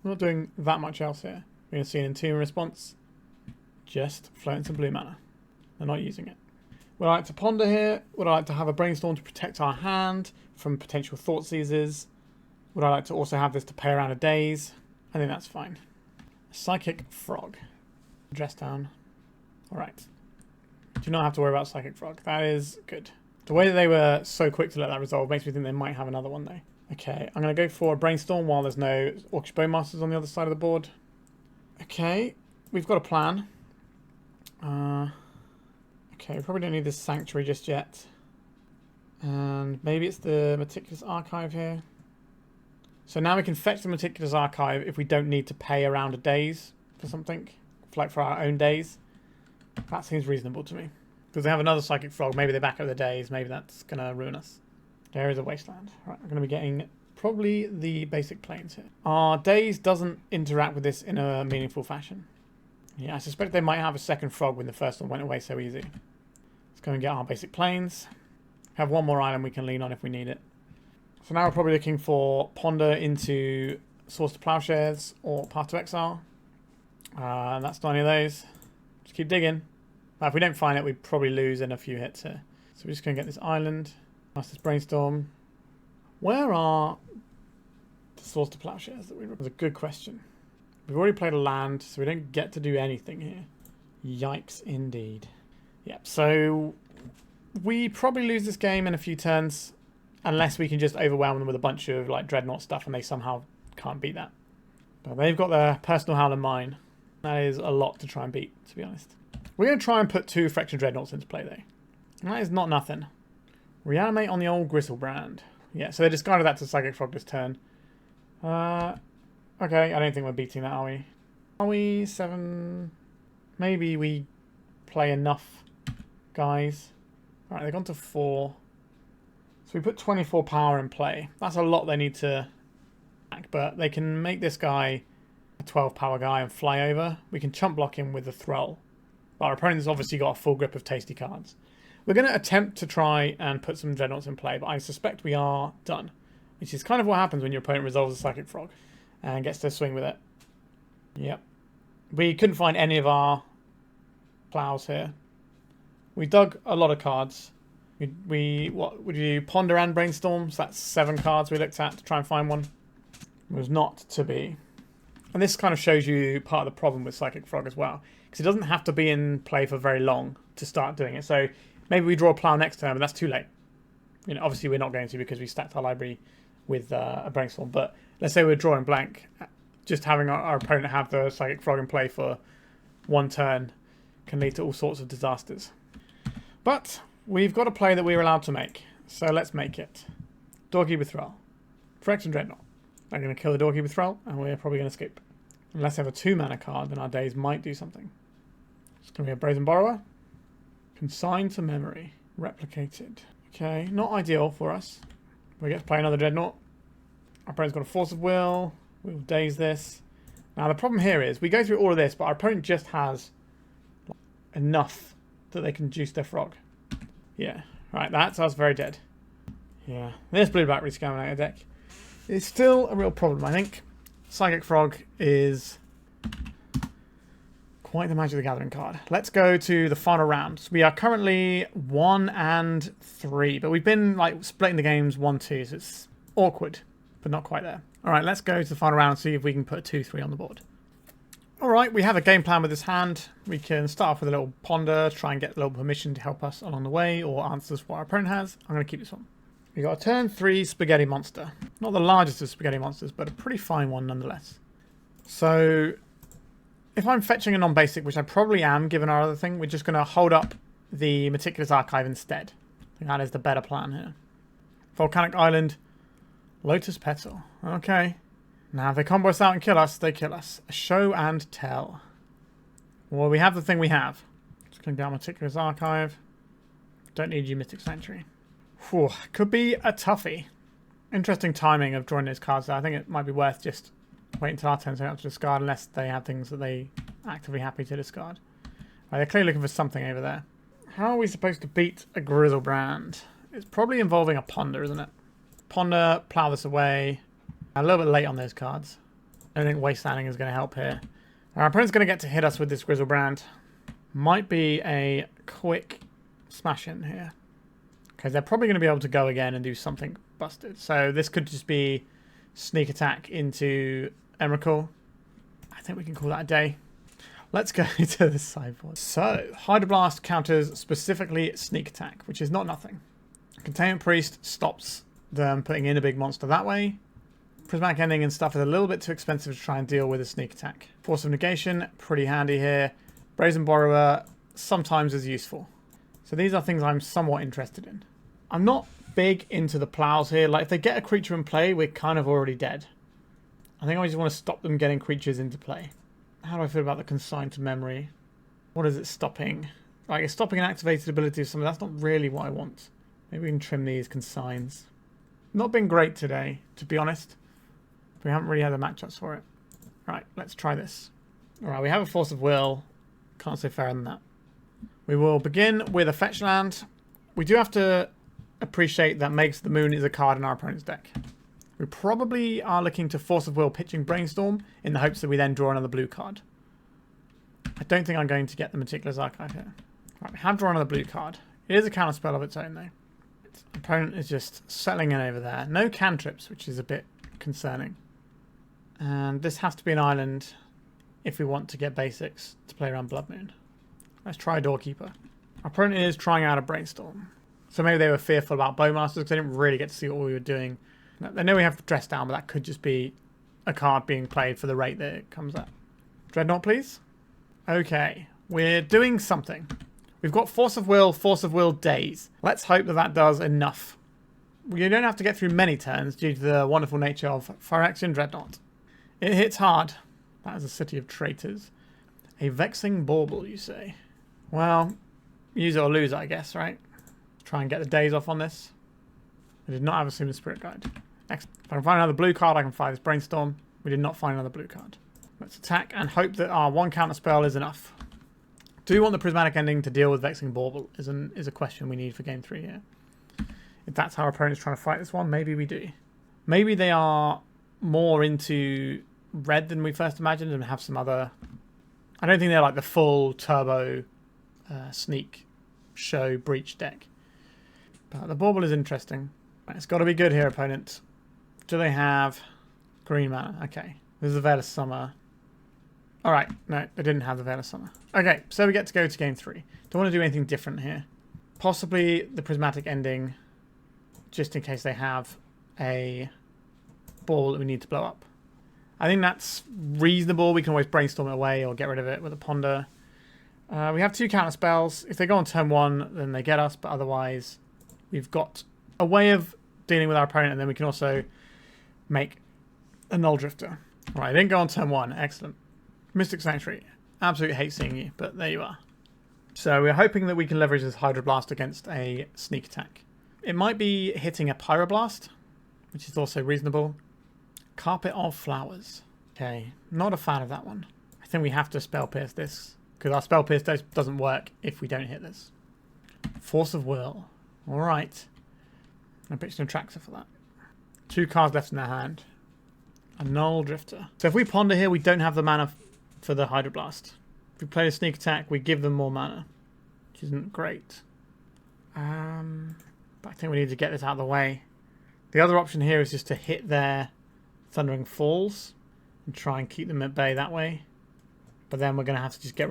We're not doing that much else here. We're going to see an Entomb response. Just floating some blue mana. They're not using it. Would I like to ponder here? Would I like to have a Brainstorm to protect our hand from potential Thought Seizers? Would I like to also have this to pay around a Daze? I think that's fine. Psychic Frog. Dress down. Alright. Do not have to worry about Psychic Frog. That is good. The way that they were so quick to let that resolve makes me think they might have another one though. Okay, I'm going to go for a Brainstorm while there's no Orcish Bowmasters on the other side of the board. Okay, we've got a plan. Okay, we probably don't need this Sanctuary just yet. And maybe it's the Meticulous Archive here. So now we can fetch the Meticulous Archive if we don't need to pay around a Daze for something. Like for our own Daze. That seems reasonable to me. Because they have another Psychic Frog, maybe they back up the Daze, maybe that's going to ruin us. There is a Wasteland. Right, we're going to be getting probably the basic planes here. Our Daze doesn't interact with this in a meaningful fashion. Yeah, I suspect they might have a second Frog when the first one went away so easy. Let's go and get our basic planes. Have one more island we can lean on if we need it. So now we're probably looking for Ponder into Source to Plowshares or Path to Exile. That's not any of those. Just keep digging. If we don't find it, we probably lose in a few hits here. So we're just going to get this island. Master's Brainstorm. Where are the Source to Plowshares? That's a good question. We've already played a land, so we don't get to do anything here. Yikes, indeed. Yep, so we probably lose this game in a few turns, unless we can just overwhelm them with a bunch of like Dreadnought stuff and they somehow can't beat that. But they've got their personal Howl and mine. That is a lot to try and beat, to be honest. We're going to try and put 2 Phyrexian Dreadnoughts into play, though. And that is not nothing. Reanimate on the old Griselbrand. Yeah, so they discarded that to Psychic Frog this turn. Okay, I don't think we're beating that, are we? Are we 7? Maybe we play enough guys. Alright, they've gone to 4. So we put 24 power in play. That's a lot they need to back, but they can make this guy a 12 power guy and fly over. We can chump block him with the Thrull. But our opponent's obviously got a full grip of tasty cards. We're going to attempt to try and put some Dreadnoughts in play, but I suspect we are done. Which is kind of what happens when your opponent resolves a Psychic Frog and gets to swing with it. Yep. We couldn't find any of our plows here. We dug a lot of cards. What would you ponder and Brainstorm? So that's 7 cards we looked at to try and find one. It was not to be. And this kind of shows you part of the problem with Psychic Frog as well. Because it doesn't have to be in play for very long to start doing it. So maybe we draw a plow next turn, but that's too late. You know, obviously we're not going to because we stacked our library with a Brainstorm. But let's say we're drawing blank. Just having our opponent have the Psychic Frog in play for 1 turn can lead to all sorts of disasters. But we've got a play that we're allowed to make. So let's make it. Doorkeeper Thrull. Phyrexian Dreadnought. I'm going to kill the Doorkeeper Thrull and we're probably going to escape. Unless they have a 2-mana card, then our Daze might do something. It's going to be a Brazen Borrower. Consigned to memory. Replicated. Okay, not ideal for us. We get to play another Dreadnought. Our opponent's got a Force of Will. We'll Daze this. Now the problem here is we go through all of this, but our opponent just has enough that they can juice their Frog. Yeah, right, that's us very dead. Yeah, this blue-black rescamming deck is still a real problem, I think. Psychic Frog is quite the Magic the Gathering card. Let's go to the final round. We are currently 1 and 3, but we've been like splitting the games 1-2, so it's awkward, but not quite there. All right, let's go to the final round and see if we can put a 2-3 on the board. All right, we have a game plan with this hand. We can start off with a little ponder, try and get a little permission to help us along the way, or answers what our opponent has. I'm going to keep this one. We got a turn 3 Spaghetti Monster. Not the largest of Spaghetti Monsters, but a pretty fine one nonetheless. So if I'm fetching a non-basic, which I probably am given our other thing, we're just going to hold up the Meticulous Archive instead. I think that is the better plan here. Volcanic Island, Lotus Petal. Okay. Now if they combo us out and kill us, they kill us. Show and tell. Well, we have the thing we have. Just going to down Meticulous Archive. Don't need you, Mystic Sanctuary. Whew, could be a toughie. Interesting timing of drawing those cards there. I think it might be worth just waiting until our turn so they have to discard unless they have things that they actively happy to discard. Right, they're clearly looking for something over there. How are we supposed to beat a Griselbrand? It's probably involving a Ponder, isn't it? Ponder, plow this away. A little bit late on those cards. I don't think Wastelanding is going to help here. Our opponent's going to get to hit us with this Grizzlebrand. Might be a quick smash in here. Because they're probably going to be able to go again and do something busted. So this could just be sneak attack into Emrakul. I think we can call that a day. Let's go to the sideboard. So, Hydroblast counters specifically sneak attack, which is not nothing. Containment Priest stops them putting in a big monster that way. Prismatic Ending and stuff is a little bit too expensive to try and deal with a sneak attack. Force of Negation, pretty handy here. Brazen Borrower sometimes is useful. So these are things I'm somewhat interested in. I'm not big into the plows here. Like, if they get a creature in play, we're kind of already dead. I think I just want to stop them getting creatures into play. How do I feel about the Consign to Memory? What is it stopping? Like, it's stopping an activated ability of something. That's not really what I want. Maybe we can trim these Consigns. Not been great today, to be honest. We haven't really had the matchups for it. Right, let's try this. Alright, we have a Force of Will. Can't say fairer than that. We will begin with a fetch land. We do have to appreciate that Makes the Moon is a card in our opponent's deck. We probably are looking to Force of Will pitching Brainstorm in the hopes that we then draw another blue card. I don't think I'm going to get the Meticulous Archive here. Right, we have drawn another blue card. It is a counter spell of its own though. Its opponent is just settling in over there. No cantrips, which is a bit concerning. And this has to be an island if we want to get basics to play around Blood Moon. Let's try Doorkeeper. Our opponent is trying out a Brainstorm. So maybe they were fearful about Bowmasters because they didn't really get to see what we were doing. They know we have Dress Down, but that could just be a card being played for the rate that it comes at. Dreadnought, please. Okay, we're doing something. We've got Force of Will, Daze. Let's hope that that does enough. We don't have to get through many turns due to the wonderful nature of Phyrexian Dreadnought. It hits hard. That is a city of traitors. A Vexing Bauble, you say? Well, use it or lose it, I guess, right? Try and get the Daze off on this. I did not have a Summon Spirit Guide. Excellent. If I can find another blue card, I can fire this Brainstorm. We did not find another blue card. Let's attack and hope that our one counter spell is enough. Do we want the Prismatic Ending to deal with Vexing Bauble is a question we need for game 3 here. If that's how our opponent's trying to fight this one, maybe we do. Maybe they are more into red than we first imagined and have some other... I don't think they're like the full turbo sneak show breach deck. But the Bauble is interesting. Right, it's got to be good here, opponent. Do they have green mana? Okay. This is the Veil of Summer. Alright, no, they didn't have the Veil of Summer. Okay, so we get to go to game 3. Don't want to do anything different here. Possibly the Prismatic Ending, just in case they have a ball that we need to blow up. I think that's reasonable. We can always Brainstorm it away or get rid of it with a Ponder. We have 2 counter spells. If they go on turn 1, then they get us, but otherwise we've got a way of dealing with our opponent, and then we can also make a Nulldrifter. Right, I didn't go on turn 1. Excellent. Mystic Sanctuary. Absolutely hate seeing you, but there you are. So we're hoping that we can leverage this Hydroblast against a sneak attack. It might be hitting a Pyroblast, which is also reasonable. Carpet of Flowers. Okay, not a fan of that one. I think we have to Spell Pierce this, because our Spell Pierce doesn't work if we don't hit this. Force of Will. Alright. I pitched an Atraxa for that. 2 cards left in their hand. A Nulldrifter. So if we Ponder here, we don't have the mana for the Hydroblast. If we play a sneak attack, we give them more mana, which isn't great. But I think we need to get this out of the way. The other option here is just to hit their Thundering Falls and try and keep them at bay that way. But then we're going to have to just get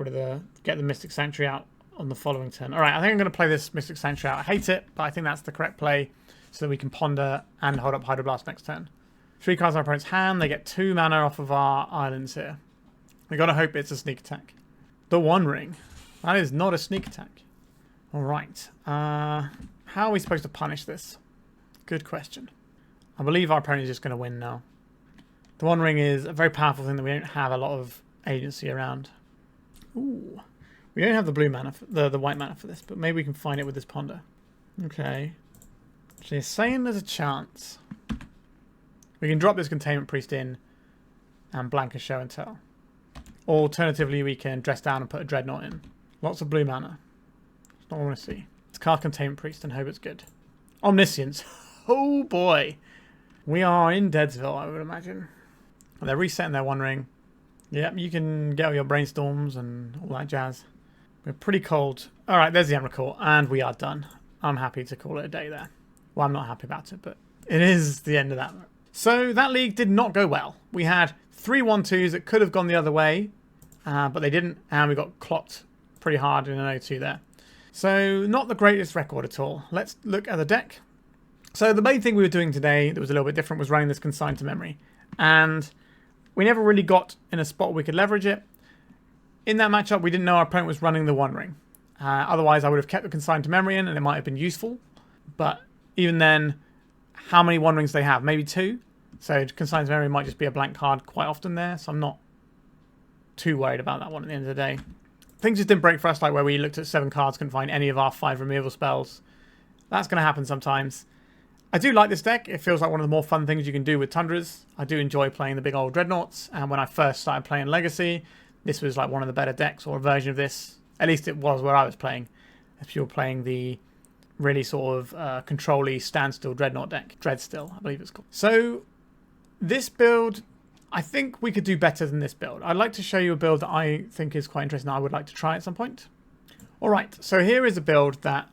the Mystic Sanctuary out on the following turn. Alright, I think I'm going to play this Mystic Sanctuary out. I hate it, but I think that's the correct play so that we can Ponder and hold up Hydroblast next turn. 3 cards in our opponent's hand. They get 2 mana off of our islands here. We've got to hope it's a sneak attack. The One Ring. That is not a sneak attack. Alright. How are we supposed to punish this? Good question. I believe our opponent is just going to win now. The One Ring is a very powerful thing that we don't have a lot of agency around. Ooh. We don't have the blue mana, the white mana for this, but maybe we can find it with this Ponder. Okay. So you're saying there's a chance. We can drop this Containment Priest in and blank a Show and Tell. Alternatively, we can Dress Down and put a Dreadnought in. Lots of blue mana. That's not what I want to see. Let's cast Containment Priest and hope it's good. Omniscience. Oh boy. We are in Deadsville, I would imagine. they're resetting their One Ring. Yep, you can get all your Brainstorms and all that jazz. We're pretty cold. Alright, there's the end record, and we are done. I'm happy to call it a day there. Well, I'm not happy about it, but it is the end of that. So that league did not go well. We had 3 1-2s that could have gone the other way, but they didn't, and we got clocked pretty hard in an 0-2 there. So not the greatest record at all. Let's look at the deck. So the main thing we were doing today that was a little bit different was running this Consign to Memory. And we never really got in a spot we could leverage it. In that matchup, we didn't know our opponent was running the One Ring. Otherwise, I would have kept the Consign to Memory in, and it might have been useful. But even then, how many One Rings they have? Maybe 2. So Consign to Memory might just be a blank card quite often there. So I'm not too worried about that one at the end of the day. Things just didn't break for us, like where we looked at 7 cards, couldn't find any of our 5 removal spells. That's going to happen sometimes. I do like this deck. It feels like one of the more fun things you can do with Tundras. I do enjoy playing the big old Dreadnoughts. And when I first started playing Legacy, this was like one of the better decks, or a version of this. At least it was where I was playing. If you were playing the really sort of control-y standstill Dreadnought deck. Dreadstill, I believe it's called. So this build, I think we could do better than this build. I'd like to show you a build that I think is quite interesting that I would like to try at some point. Alright, so here is a build that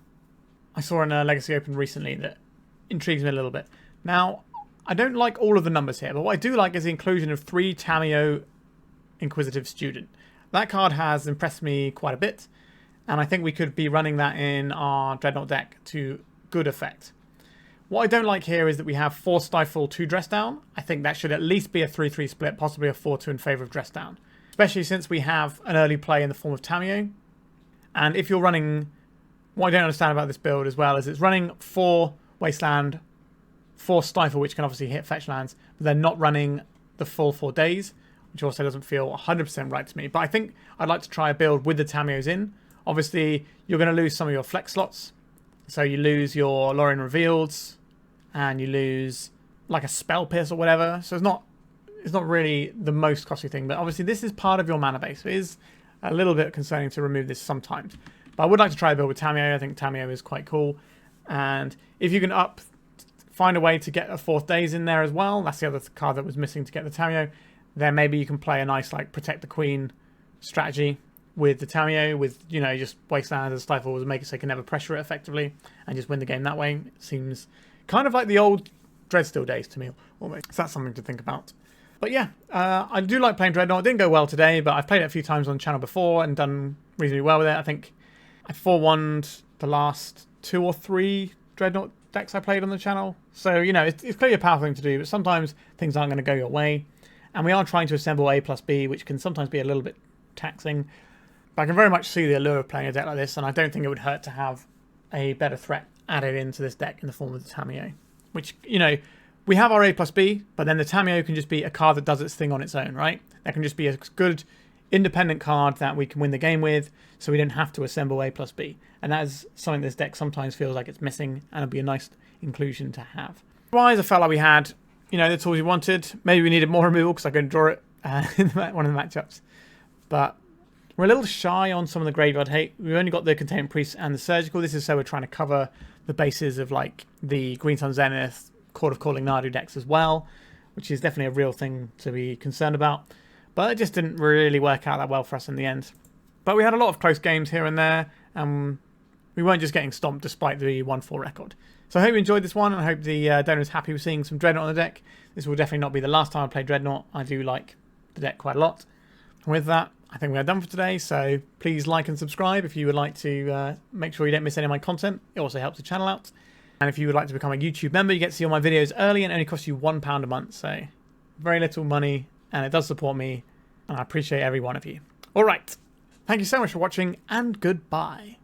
I saw in a Legacy Open recently that intrigues me a little bit. Now, I don't like all of the numbers here, but what I do like is the inclusion of 3 Tamiyo Inquisitive Student. That card has impressed me quite a bit, and I think we could be running that in our Dreadnought deck to good effect. What I don't like here is that we have 4 Stifle, 2 Dress Down. I think that should at least be a 3-3 split, possibly a 4-2 in favour of Dress Down. Especially since we have an early play in the form of Tamiyo. And if you're running... What I don't understand about this build as well is it's running 4 Wasteland, 4 Stifle, which can obviously hit fetch lands, but they're not running the full 4 Daze, which also doesn't feel 100% right to me. But I think I'd like to try a build with the Tamiyos in. Obviously, you're going to lose some of your flex slots. So you lose your Lorien Revealed, and you lose like a Spell Pierce or whatever. So it's not really the most costly thing. But obviously, this is part of your mana base. So it is a little bit concerning to remove this sometimes. But I would like to try a build with Tamiyo. I think Tamiyo is quite cool. And if you can find a way to get a 4th Daze in there as well, that's the other card that was missing to get the Tamiyo, then maybe you can play a nice like Protect the Queen strategy with the Tamiyo, with, you know, just Wasteland and Stifles, make it so you can never pressure it effectively and just win the game that way. It seems kind of like the old Dreadstill days to me, almost. So that's something to think about. But yeah, I do like playing Dreadnought. It didn't go well today, but I've played it a few times on the channel before and done reasonably well with it. I think I 4-1'd the last 2 or 3 Dreadnought decks I played on the channel. So, you know, it's clearly a powerful thing to do, but sometimes things aren't going to go your way. And we are trying to assemble A plus B, which can sometimes be a little bit taxing. But I can very much see the allure of playing a deck like this, and I don't think it would hurt to have a better threat added into this deck in the form of the Tamiyo. Which, you know, we have our A plus B, but then the Tamiyo can just be a card that does its thing on its own, right? That can just be a good independent card that we can win the game with, so we don't have to assemble A plus B. And that is something this deck sometimes feels like it's missing, and it'd be a nice inclusion to have. Otherwise, I felt like we had, you know, the tools we wanted. Maybe we needed more removal because I couldn't draw it in one of the matchups. But we're a little shy on some of the graveyard hate. We've only got the Containment Priest and the Surgical. This is so we're trying to cover the bases of like the Green Sun Zenith, Court of Calling Nadu decks as well, which is definitely a real thing to be concerned about. But it just didn't really work out that well for us in the end. But we had a lot of close games here and there, and we weren't just getting stomped despite the 1-4 record. So I hope you enjoyed this one, and I hope the donor is happy with seeing some Dreadnought on the deck. This will definitely not be the last time I play Dreadnought. I do like the deck quite a lot. And with that, I think we're done for today, so please like and subscribe if you would like to make sure you don't miss any of my content. It also helps the channel out. And if you would like to become a YouTube member, you get to see all my videos early, and it only costs you £1 a month. So very little money, and it does support me, and I appreciate every one of you. All right. Thank you so much for watching, and goodbye.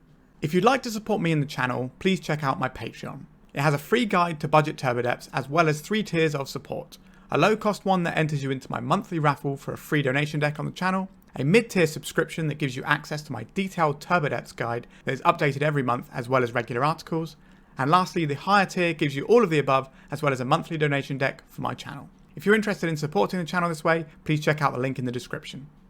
If you'd like to support me in the channel, please check out my Patreon. It has a free guide to budget turbo depths, as well as 3 tiers of support. A low-cost one that enters you into my monthly raffle for a free donation deck on the channel, a mid-tier subscription that gives you access to my detailed turbo depths guide that is updated every month, as well as regular articles, and lastly, the higher tier gives you all of the above, as well as a monthly donation deck for my channel. If you're interested in supporting the channel this way, please check out the link in the description.